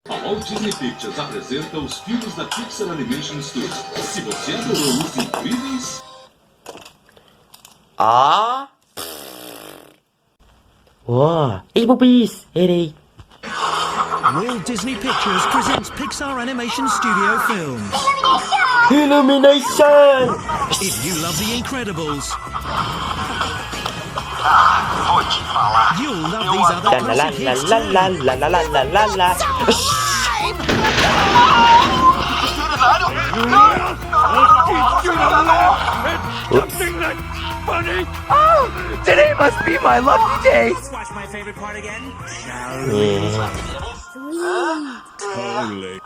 A Walt Disney Pictures apresenta os filmes da Pixar Animation Studios. Se você adorou Os Incríveis... 아? 와, 일보비스, 에레이. Walt Disney Pictures presents Pixar Animation Studio films. Illumination! If you love The Incredibles, Vou te falar. you'll love these other La la classic la hits la too. la la la la la la la. Today must be my lucky day. Watch my favorite part again. Totally.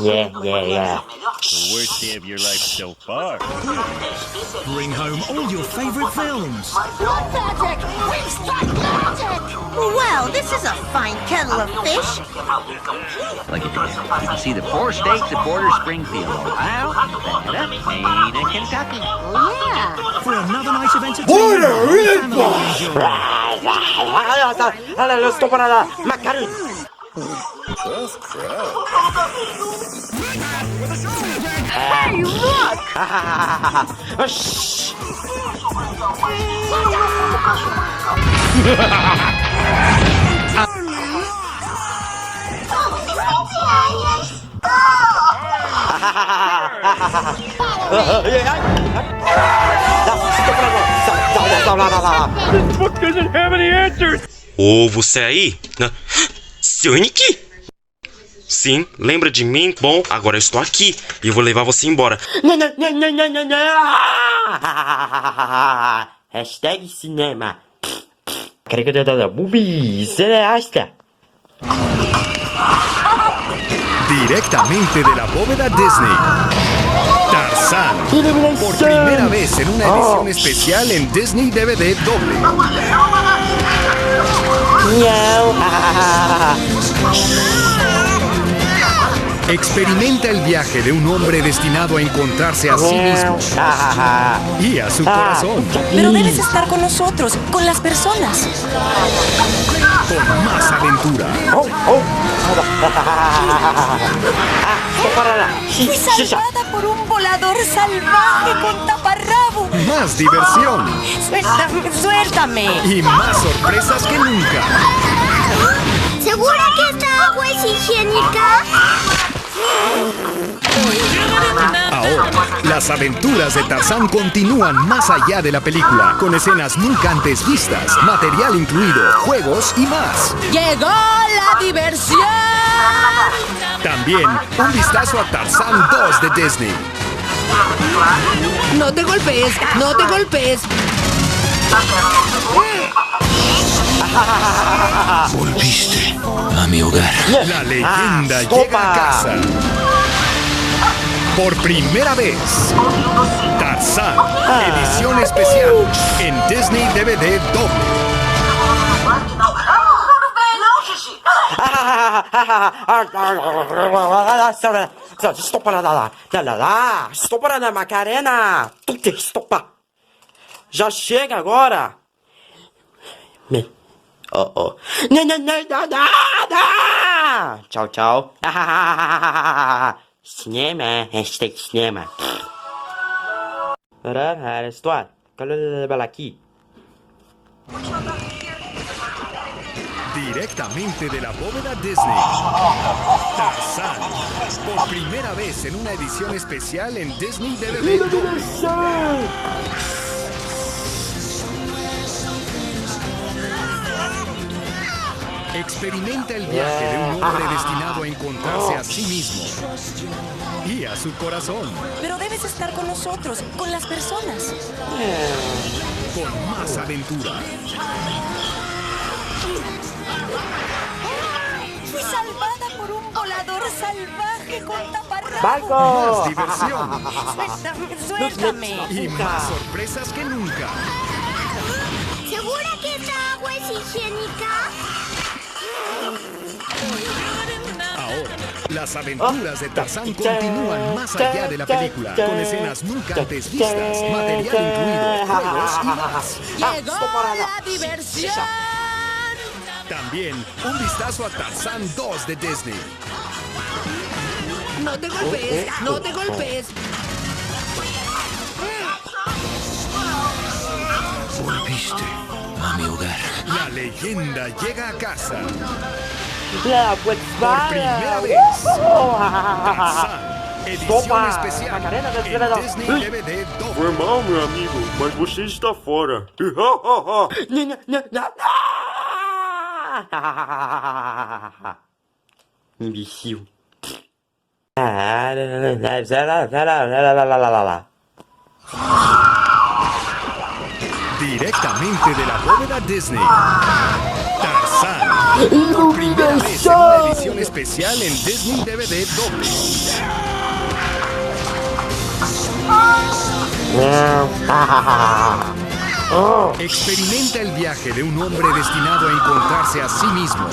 Yeah. The worst day of your life so far. Bring home all your favorite films. Well, this is a fine kettle of fish. Look at this. You can see the 4 states that border Springfield. Ohio, Nevada, Maine, and Kentucky. Yeah. For another night of entertainment, the whole family will enjoy. Stop para macaron. Hey, look! Shh. Book doesn't have any answers. Ô, você aí? Sonic? Sim, lembra de mim? Bom, agora eu estou aqui e eu vou levar você embora. Hashtag cinema. Caricatura movie, cineasta. Directamente de la bóveda Disney. Tarzán. Por primera vez en una edición especial en Disney DVD doble. Miau. Experimenta el viaje de un hombre destinado a encontrarse a sí mismo y a su corazón. Pero debes estar con nosotros, con las personas. Con más aventura. Fui salvada por un volador salvaje con taparrabo. Más diversión. Suéltame. Y más sorpresas que nunca. ¿Segura que esta agua es higiénica? Ahora, las aventuras de Tarzán continúan más allá de la película, con escenas nunca antes vistas, material incluido, juegos y más. ¡Llegó la diversión! También un vistazo a Tarzán 2 de Disney. No te golpees, no te golpees. Volviste a mi hogar. La leyenda llega a casa. Por primera vez, Tarzán, edición especial en Disney DVD doble. Estopa na Macarena. Estopa. Já chega agora. Oh. Tchau. Cinema. Hashtag cinema. História. Aqui. Directamente de la bóveda Disney. Tarzán, por primera vez en una edición especial en Disney DVD doble. Experimenta el viaje de un hombre destinado a encontrarse a sí mismo y a su corazón. Pero debes estar con nosotros, con las personas. Con más aventura. Fui salvada por un volador salvaje con taparrabo. ¡Barco! Más diversión Suéltame. y más sorpresas que nunca. ¿Segura que esta agua es higiénica? Ahora, las aventuras de Tarzán continúan más allá de la película, con escenas nunca antes vistas, material incluido, juegos y más. ¡Llegó la diversión! También un vistazo a Tarzán 2 de Disney. No te golpees, no te golpees. Volviste a mi hogar. La leyenda llega a casa. Ya, pues Por primera vez. Tarzán, edición especial Macarena en Disney DVD doble. Foi mal, meu amigo, mas você está fora. Imbecil. Directamente de la bóveda Disney. Tarzán. Por primera vez en una edición especial en Disney DVD doble. Experimenta el viaje de un hombre destinado a encontrarse a sí mismo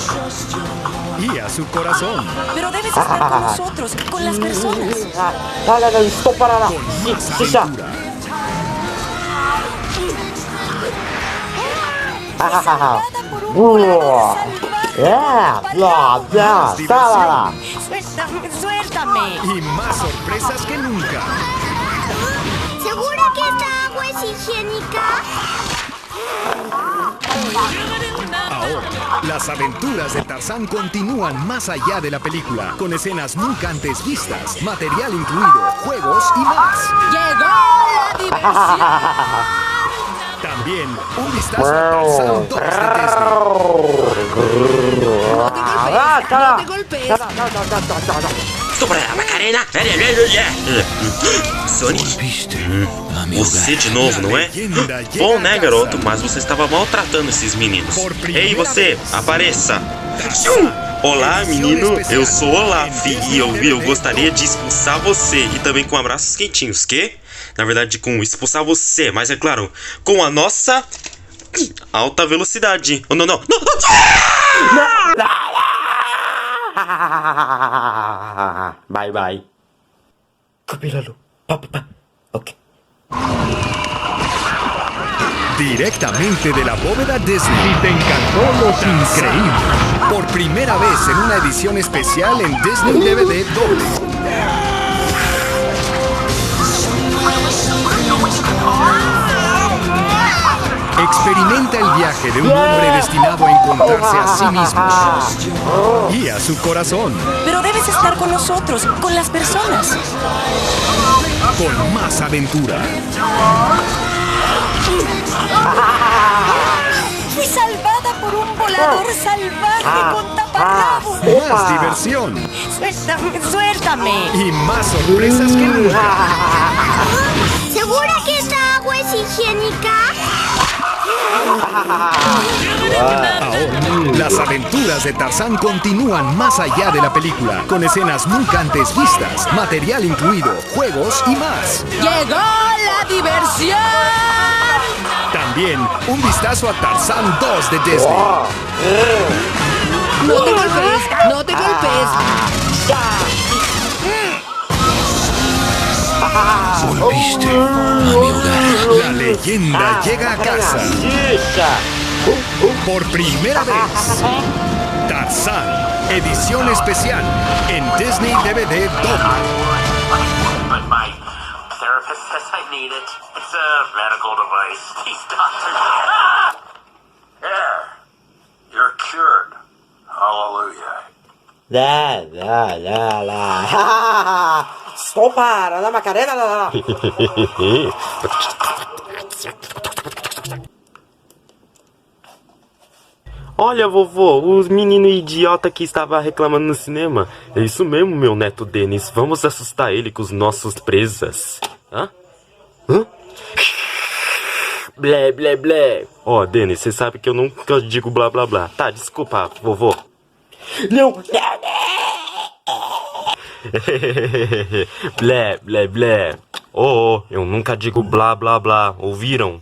y a su corazón. Pero debes estar con nosotros, con las personas. Estou parada. Con más Chicha. aventura. Salvada por un volador salvaje. Suéltame. Y más sorpresas que nunca. ¿Segura que esta agua es higiénica? Ahora, las aventuras de Tarzán continúan más allá de la película, con escenas nunca antes vistas, material incluido, juegos y más. Llegó la diversión. También un vistazo a Tarzán 2 de Disney. No te golpees. Estupra, Macarena. Sonic, Volviste a mi você hogar. de novo, não é? Bom, né, garoto? Mas você estava maltratando esses meninos. Ei, você, apareça. Olá, menino. Eu sou Olaf e eu gostaria de expulsar você. E também com abraços quentinhos, que? Na verdade, com expulsar você, mas é claro, com a nossa alta velocidade. Oh, não, não, não! Bye bye. Copilalo. Pa. Ok. Directamente de la bóveda Disney. Si te encantó lo increíble. Por primera vez en una edición especial en Disney DVD doble. Experimenta el viaje de un hombre destinado a encontrarse a sí mismo y a su corazón. Pero debes estar con nosotros, con las personas. Con más aventura. Fui salvada por un volador salvaje con taparrabos. Más diversión Suéltame. y más sorpresas que nunca. ¿Segura que esta agua es higiénica? Ahora, las aventuras de Tarzán continúan más allá de la película, con escenas nunca antes vistas, material incluido, juegos y más. Llegó la diversión. También un vistazo a Tarzán 2 de Disney. No te golpees, no te golpees. Volviste a mi hogar. La leyenda llega a casa. Por primera vez. Tarzán, edición especial en Disney DVD doble. But my therapist says I need it. It's a medical device. These doctors. There. You're cured. Hallelujah. Lá. Estou parada, Macarena. Lá. Olha, vovô, o menino idiota que estava reclamando no cinema. É isso mesmo, meu neto Denis. Vamos assustar ele com os nossos presas. Hã? Blé, blé, blé. Ó, Denis, você sabe que eu nunca digo blá, blá, blá. Tá, desculpa, vovô. Não. Blé, blé, blé. Oh, eu nunca digo blá, blá, blá. Ouviram?